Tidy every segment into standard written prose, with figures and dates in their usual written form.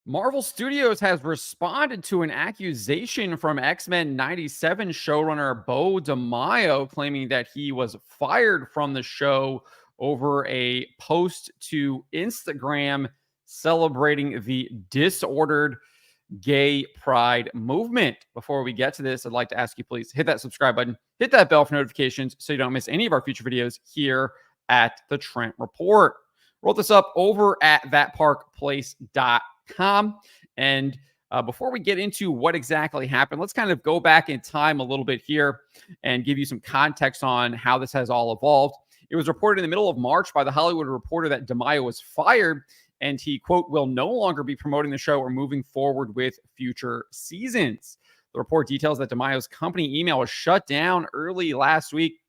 Marvel Studios has responded to an accusation from X-Men 97 showrunner Beau DeMayo, claiming that he was fired from the show over a post to Instagram celebrating the disordered gay pride movement. Before we get to this, I'd like to ask you, please hit that subscribe button, hit that bell for notifications so you don't miss any of our future videos here at the Trent Report. Roll this up over at thatparkplace.com. And before we get into what exactly happened, let's kind of go back in time a little bit here and give you some context on how this has all evolved. It was reported in the middle of March by the Hollywood Reporter that DeMayo was fired and he, quote, will no longer be promoting the show or moving forward with future seasons. The report details that DeMayo's company email was shut down early last week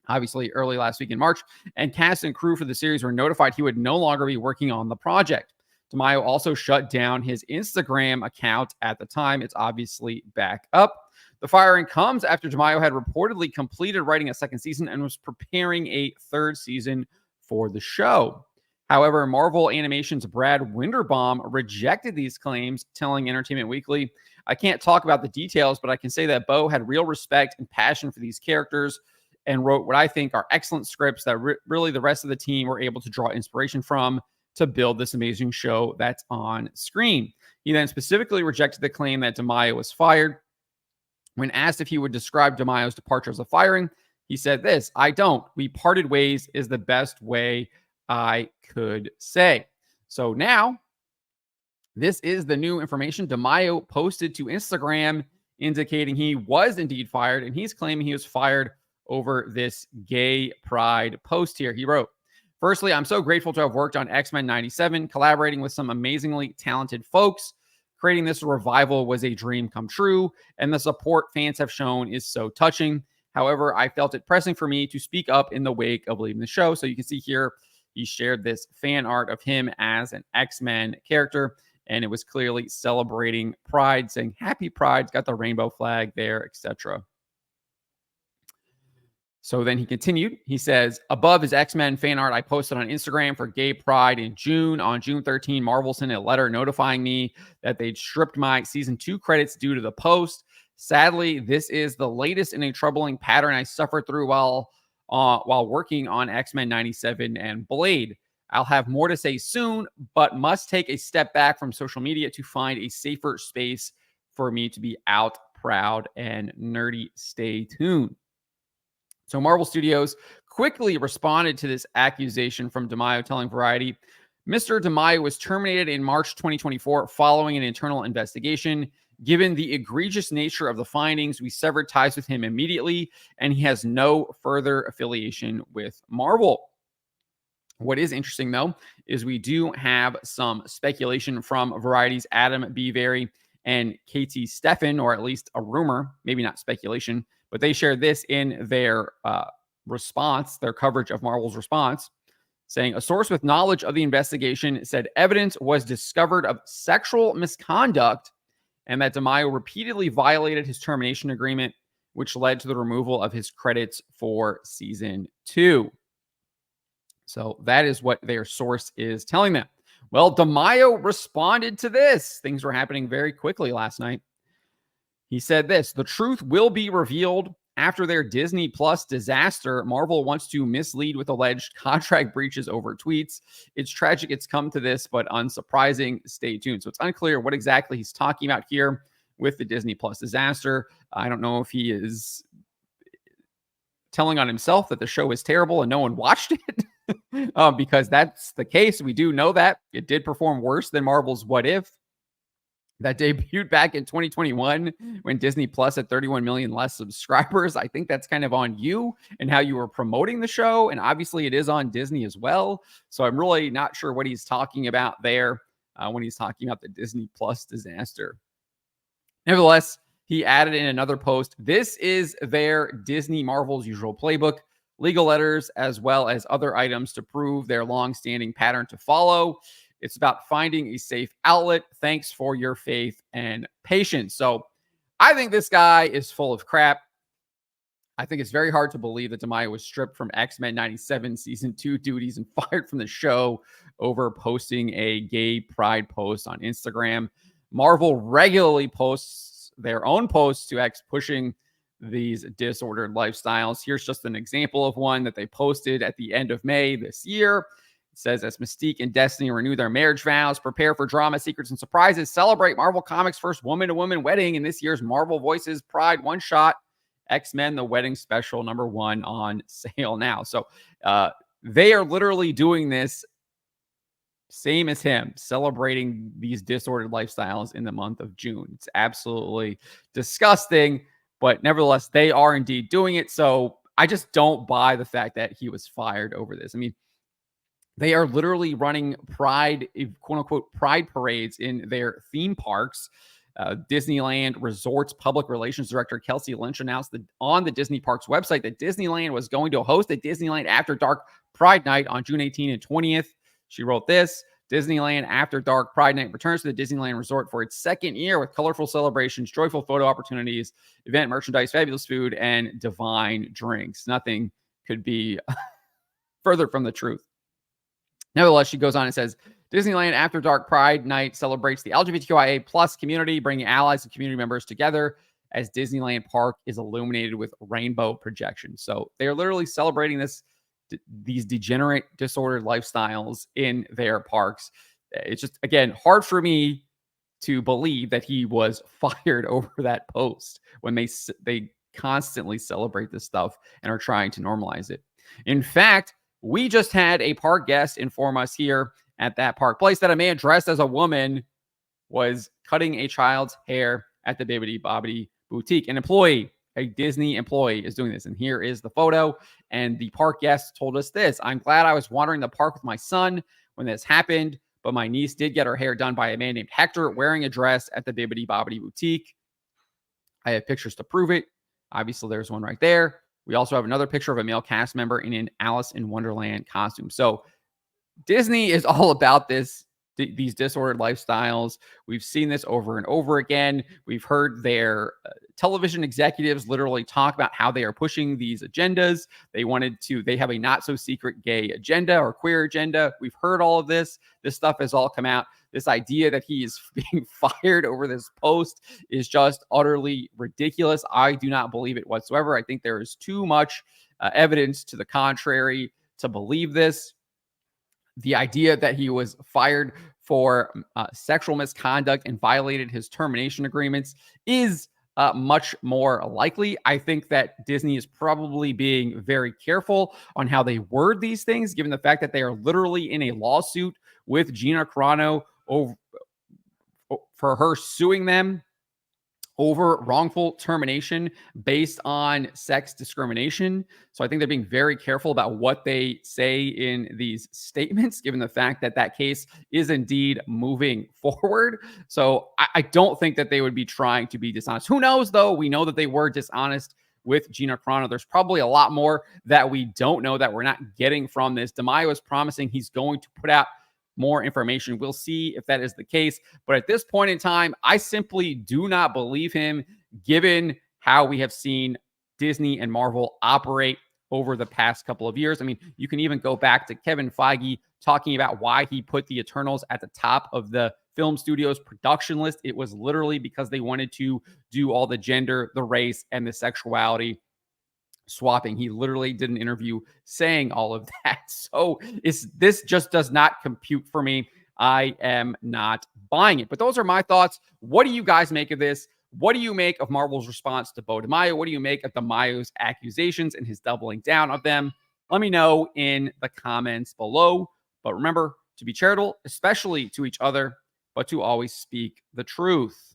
in March, and cast and crew for the series were notified he would no longer be working on the project. DeMayo also shut down his Instagram account at the time. It's obviously back up. The firing comes after DeMayo had reportedly completed writing a second season and was preparing a third season for the show. However, Marvel Animation's Brad Winderbaum rejected these claims, telling Entertainment Weekly, I can't talk about the details, but I can say that Beau had real respect and passion for these characters and wrote what I think are excellent scripts that really the rest of the team were able to draw inspiration from to build this amazing show that's on screen. He then specifically rejected the claim that DeMayo was fired. When asked if he would describe DeMayo's departure as a firing, he said this, I don't. We parted ways is the best way I could say. So now, this is the new information DeMayo posted to Instagram indicating he was indeed fired, and he's claiming he was fired over this gay pride post here. He wrote, firstly, I'm so grateful to have worked on X-Men 97, collaborating with some amazingly talented folks. Creating this revival was a dream come true, and the support fans have shown is so touching. However, I felt it pressing for me to speak up in the wake of leaving the show. So you can see here, he shared this fan art of him as an X-Men character, and it was clearly celebrating Pride, saying Happy Pride. It's got the rainbow flag there, etc. So then he continued. He says, above is X-Men fan art I posted on Instagram for Gay Pride in June. On June 13, Marvel sent a letter notifying me that they'd stripped my season 2 credits due to the post. Sadly, this is the latest in a troubling pattern I suffered through while working on X-Men 97 and Blade. I'll have more to say soon, but must take a step back from social media to find a safer space for me to be out, proud, and nerdy. Stay tuned. So Marvel Studios quickly responded to this accusation from DeMayo, telling Variety, Mr. DeMayo was terminated in March 2024 following an internal investigation. Given the egregious nature of the findings, we severed ties with him immediately, and he has no further affiliation with Marvel. What is interesting, though, is we do have some speculation from Variety's Adam B. Very and Katie Steffen, or at least a rumor, maybe not speculation, but they shared this in their response, their coverage of Marvel's response, saying a source with knowledge of the investigation said evidence was discovered of sexual misconduct and that DeMayo repeatedly violated his termination agreement, which led to the removal of his credits for season 2. So that is what their source is telling them. Well, DeMayo responded to this. Things were happening very quickly last night. He said this, the truth will be revealed after their Disney Plus disaster. Marvel wants to mislead with alleged contract breaches over tweets. It's tragic it's come to this, but unsurprising. Stay tuned. So it's unclear what exactly he's talking about here with the Disney Plus disaster. I don't know if he is telling on himself that the show is terrible and no one watched it, because that's the case. We do know that it did perform worse than Marvel's What If, that debuted back in 2021 when Disney Plus had 31 million less subscribers. I think that's kind of on you and how you were promoting the show. And obviously it is on Disney as well. So I'm really not sure what he's talking about there when he's talking about the Disney Plus disaster. Nevertheless, he added in another post, this is their Disney Marvel's usual playbook, legal letters, as well as other items to prove their long-standing pattern to follow. It's about finding a safe outlet. Thanks for your faith and patience. So I think this guy is full of crap. I think it's very hard to believe that DeMayo was stripped from X-Men 97 season 2 duties and fired from the show over posting a gay pride post on Instagram. Marvel regularly posts their own posts to X pushing these disordered lifestyles. Here's just an example of one that they posted at the end of May this year. It says, as Mystique and Destiny renew their marriage vows, prepare for drama, secrets, and surprises, celebrate Marvel Comics' first woman-to-woman wedding in this year's Marvel Voices Pride one-shot X-Men, the wedding special #1 on sale now. So they are literally doing this same as him, celebrating these disordered lifestyles in the month of June. It's absolutely disgusting, but nevertheless, they are indeed doing it. So I just don't buy the fact that he was fired over this. I mean, they are literally running pride, quote unquote, pride parades in their theme parks. Disneyland Resorts Public Relations Director Kelsey Lynch announced on the Disney Parks website that Disneyland was going to host a Disneyland After Dark Pride Night on June 18th and 20th. She wrote this: Disneyland After Dark Pride Night returns to the Disneyland Resort for its second year with colorful celebrations, joyful photo opportunities, event merchandise, fabulous food, and divine drinks. Nothing could be further from the truth. Nevertheless, she goes on and says, Disneyland After Dark Pride Night celebrates the LGBTQIA plus community, bringing allies and community members together as Disneyland Park is illuminated with rainbow projections. So they are literally celebrating these degenerate, disordered lifestyles in their parks. It's just, again, hard for me to believe that he was fired over that post when they constantly celebrate this stuff and are trying to normalize it. In fact, we just had a park guest inform us here at that park place that a man dressed as a woman was cutting a child's hair at the Bibbidi Bobbidi Boutique. An employee, a Disney employee, is doing this. And here is the photo. And the park guest told us this: I'm glad I was wandering the park with my son when this happened, but my niece did get her hair done by a man named Hector wearing a dress at the Bibbidi Bobbidi Boutique. I have pictures to prove it. Obviously, there's one right there. We also have another picture of a male cast member in an Alice in Wonderland costume. So Disney is all about these disordered lifestyles. We've seen this over and over again. We've heard their television executives literally talk about how they are pushing these agendas. They have a not so secret gay agenda or queer agenda. We've heard all of this. This stuff has all come out. This idea that he is being fired over this post is just utterly ridiculous. I do not believe it whatsoever. I think there is too much evidence to the contrary to believe this. The idea that he was fired for sexual misconduct and violated his termination agreements is much more likely. I think that Disney is probably being very careful on how they word these things, given the fact that they are literally in a lawsuit with Gina Carano for her suing them over wrongful termination based on sex discrimination. So I think they're being very careful about what they say in these statements, given the fact that that case is indeed moving forward. So I don't think that they would be trying to be dishonest. Who knows, though? We know that they were dishonest with Gina Carano. There's probably a lot more that we don't know that we're not getting from this. DeMayo is promising he's going to put out more information. We'll see if that is the case. But at this point in time, I simply do not believe him, given how we have seen Disney and Marvel operate over the past couple of years. I mean, you can even go back to Kevin Feige talking about why he put the Eternals at the top of the film studio's production list. It was literally because they wanted to do all the gender, the race, and the sexuality swapping. He literally did an interview saying all of that. So this just does not compute for me. I am not buying it. But those are my thoughts. What do you guys make of this? What do you make of Marvel's response to Beau DeMayo? What do you make of DeMayo's accusations and his doubling down of them? Let me know in the comments below. But remember to be charitable, especially to each other, but to always speak the truth.